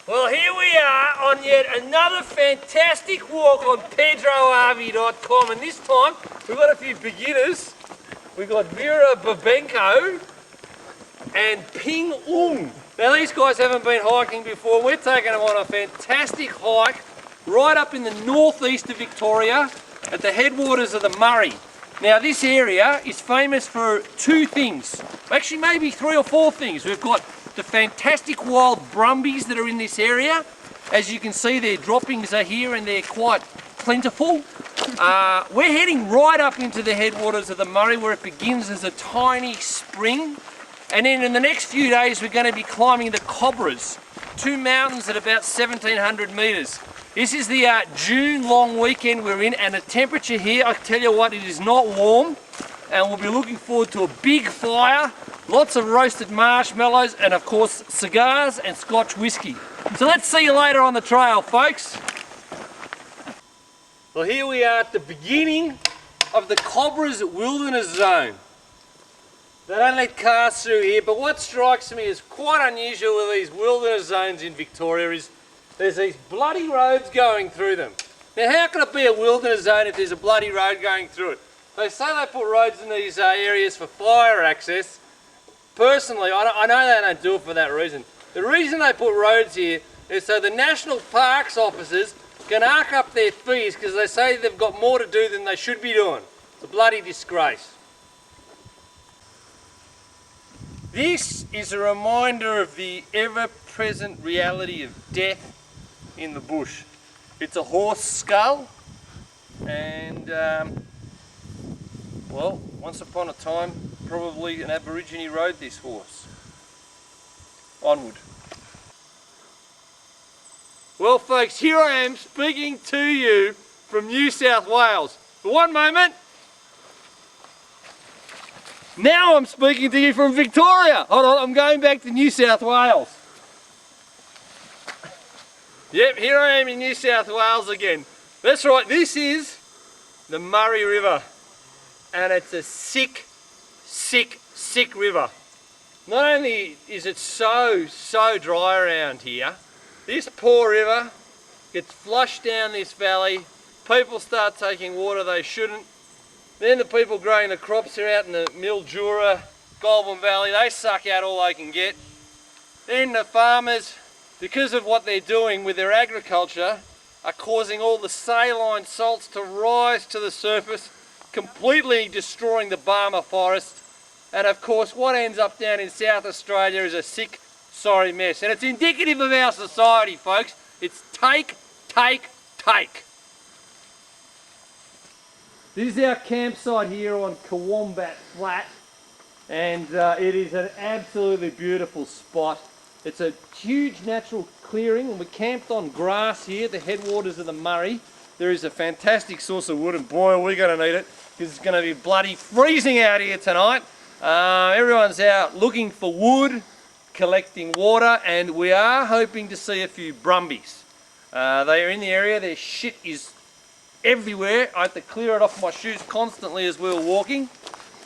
Well, here we are on yet another fantastic walk on PedroRV.com, and this time we've got a few beginners. We've got Vera Babenko and Ping Ung. Now these guys haven't been hiking before. We're taking them on a fantastic hike right up in the northeast of Victoria at the headwaters of the Murray. Now this area is famous for two things, actually maybe three or four things. We've got the fantastic wild brumbies that are in this area. As you can see, their droppings are here and they're quite plentiful. We're heading right up into the headwaters of the Murray where it begins as a tiny spring. And then in the next few days we're going to be climbing the Cobberas, two mountains at about 1700 metres. This is the June long weekend we're in, and the temperature here, I tell you what, it is not warm. And we'll be looking forward to a big fire, lots of roasted marshmallows, and of course cigars and Scotch whisky. So let's see you later on the trail, folks. Well, here we are at the beginning of the Cobberas Wilderness Zone. They don't let cars through here, but what strikes me as quite unusual with these wilderness zones in Victoria is there's these bloody roads going through them. Now how can it be a wilderness zone if there's a bloody road going through it? They say they put roads in these areas for fire access. Personally, I know they don't do it for that reason. The reason they put roads here is so the National Parks officers can arc up their fees because they say they've got more to do than they should be doing. It's a bloody disgrace. This is a reminder of the ever-present reality of death in the bush. It's a horse skull, and well, once upon a time, probably an Aborigine rode this horse. Onward. Well folks, here I am speaking to you from New South Wales. For one moment, now I'm speaking to you from Victoria. Hold on, I'm going back to New South Wales. Yep, here I am in New South Wales again. That's right, this is the Murray River. And it's a sick, sick, sick river. Not only is it so dry around here, this poor river gets flushed down this valley, people start taking water they shouldn't, then the people growing the crops here out in the Mildura, Goulburn Valley, they suck out all they can get. Then the farmers, because of what they're doing with their agriculture, are causing all the saline salts to rise to the surface, completely destroying the Barmah forest. And of course what ends up down in South Australia is a sick, sorry mess. And it's indicative of our society, folks. It's take, take, take. This is our campsite here on Cobbera Flat, and it is an absolutely beautiful spot. It's a huge natural clearing, and we camped on grass here at the headwaters of the Murray. There is a fantastic source of wood, and boy are we going to need it, because it's going to be bloody freezing out here tonight. Everyone's out looking for wood, collecting water, and we are hoping to see a few brumbies. They are in the area, their shit is everywhere. I have to clear it off my shoes constantly as we were walking.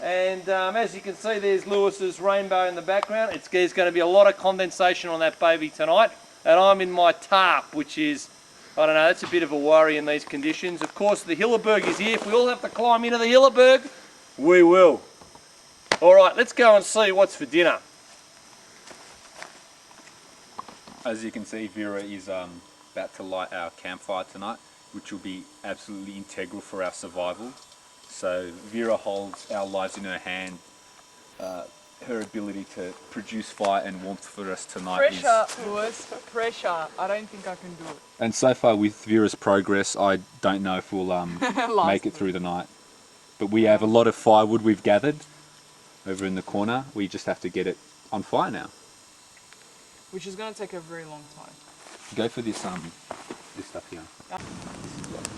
And as you can see, there's Lewis's rainbow in the background. There's going to be a lot of condensation on that baby tonight. And I'm in my tarp, which is, I don't know, that's a bit of a worry in these conditions. Of course, the Hilleberg is here. If we all have to climb into the Hilleberg, we will. All right, let's go and see what's for dinner. As you can see, Vera is about to light our campfire tonight, which will be absolutely integral for our survival. So Vera holds our lives in her hand. Her ability to produce fire and warmth for us tonight pressure, Lewis, pressure. I don't think I can do it. And so far with Vera's progress, I don't know if we'll make it through the night. But we have a lot of firewood we've gathered over in the corner. We just have to get it on fire now. Which is going to take a very long time. Go for this stuff here.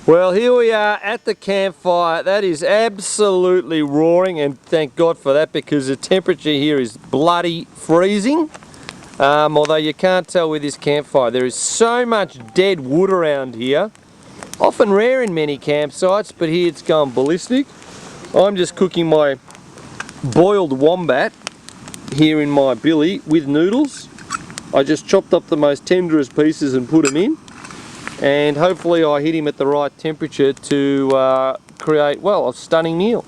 Well, here we are at the campfire. That is absolutely roaring, and thank God for that, because the temperature here is bloody freezing. Although you can't tell with this campfire. There is so much dead wood around here. Often rare in many campsites, but here it's gone ballistic. I'm just cooking my boiled wombat here in my billy with noodles. I just chopped up the most tenderest pieces and put them in, and hopefully I hit him at the right temperature to create, well, a stunning meal.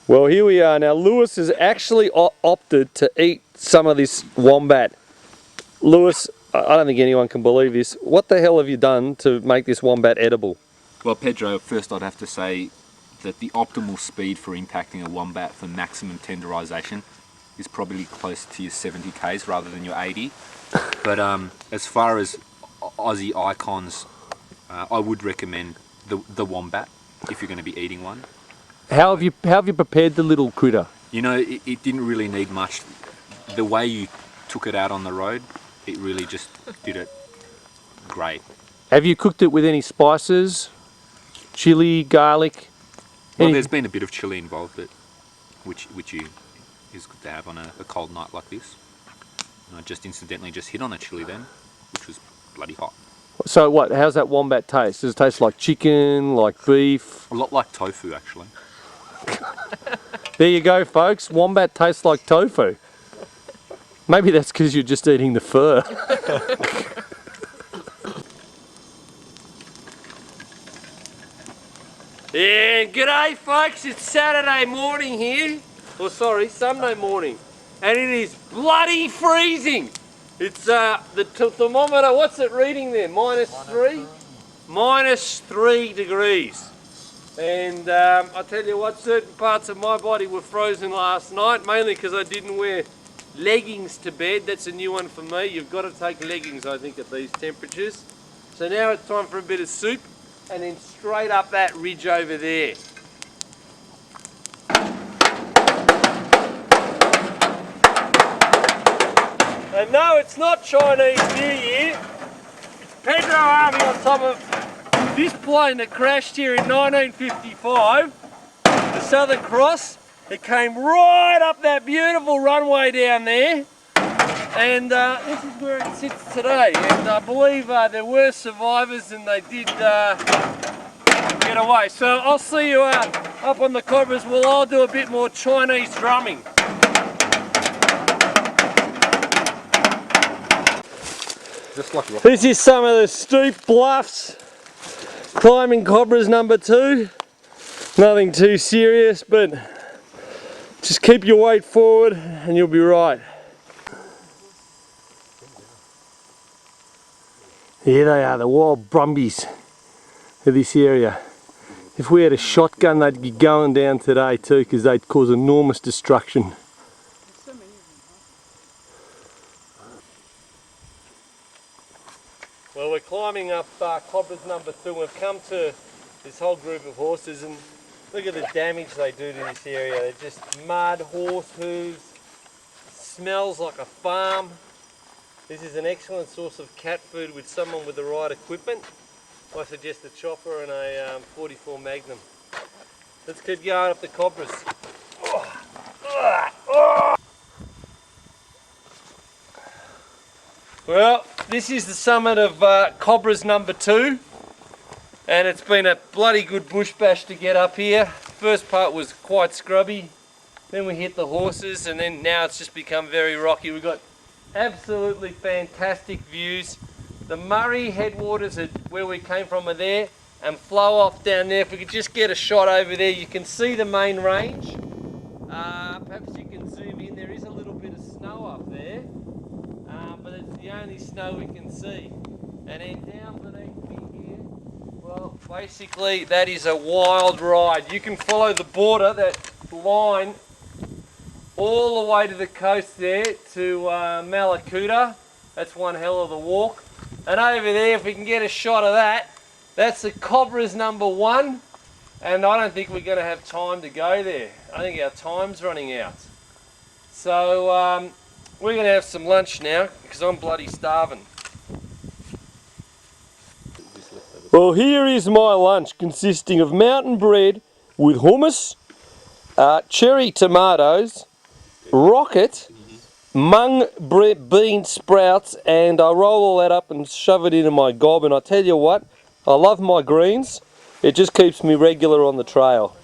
Well, here we are. Now Lewis has actually opted to eat some of this wombat. Lewis, I don't think anyone can believe this. What the hell have you done to make this wombat edible? Well, Pedro, first I'd have to say that the optimal speed for impacting a wombat for maximum tenderization is probably close to your 70 k's rather than your 80. But as far as Aussie icons, I would recommend the wombat if you're going to be eating one. How have you prepared the little critter? You know, it didn't really need much. The way you took it out on the road, it really just did it great. Have you cooked it with any spices? Chili, garlic? Well, there's been a bit of chili involved, which is good to have on a cold night like this. And I just incidentally just hit on a chili then, which was bloody hot. So what, how's that wombat taste? Does it taste like chicken, like beef? A lot like tofu, actually. There you go, folks. Wombat tastes like tofu. Maybe that's because you're just eating the fur. Yeah, g'day folks, it's Saturday morning here. Or sorry, Sunday morning. And it is bloody freezing. It's the thermometer, what's it reading there? -3? -3 degrees. And I tell you what, certain parts of my body were frozen last night, mainly because I didn't wear leggings to bed. That's a new one for me. You've got to take leggings, I think, at these temperatures. So now it's time for a bit of soup, and then straight up that ridge over there. And no, it's not Chinese New Year. It's Pedro Army on top of this plane that crashed here in 1955, the Southern Cross. It came right up that beautiful runway down there, and this is where it sits today. And I believe there were survivors, and they did get away. So I'll see you up on the Cobberas. We'll all do a bit more Chinese drumming. Just like rock. This is some of the steep bluffs. Climbing Cobberas number 2. Nothing too serious, but just keep your weight forward and you'll be right. Here they are, the wild brumbies of this area. If we had a shotgun, they'd be going down today too, because they'd cause enormous destruction. Well, we're climbing up Cobberas number 2. We've come to this whole group of horses, and look at the damage they do to this area. They're just mud, horse hooves, smells like a farm. This is an excellent source of cat food with someone with the right equipment. I suggest a chopper and a 44 Magnum. Let's keep going up the Cobberas. Well, this is the summit of Cobberas number 2, and it's been a bloody good bush bash to get up here. First part was quite scrubby, then we hit the horses, and then now it's just become very rocky. We've got absolutely fantastic views. The Murray headwaters are where we came from are there, and flow off down there. If we could just get a shot over there, you can see the main range. Perhaps you can zoom in. There is a little bit of snow up there, but it's the only snow we can see. And then down beneath me here, well, basically that is a wild ride. You can follow the border, that line, all the way to the coast there to Malakuta. That's one hell of a walk. And over there, if we can get a shot of that, that's the Cobberas number 1. And I don't think we're going to have time to go there. I think our time's running out. So we're going to have some lunch now, because I'm bloody starving. Well, here is my lunch, consisting of mountain bread with hummus, cherry tomatoes, rocket, mung bean sprouts, and I roll all that up and shove it into my gob. And I tell you what, I love my greens. It just keeps me regular on the trail.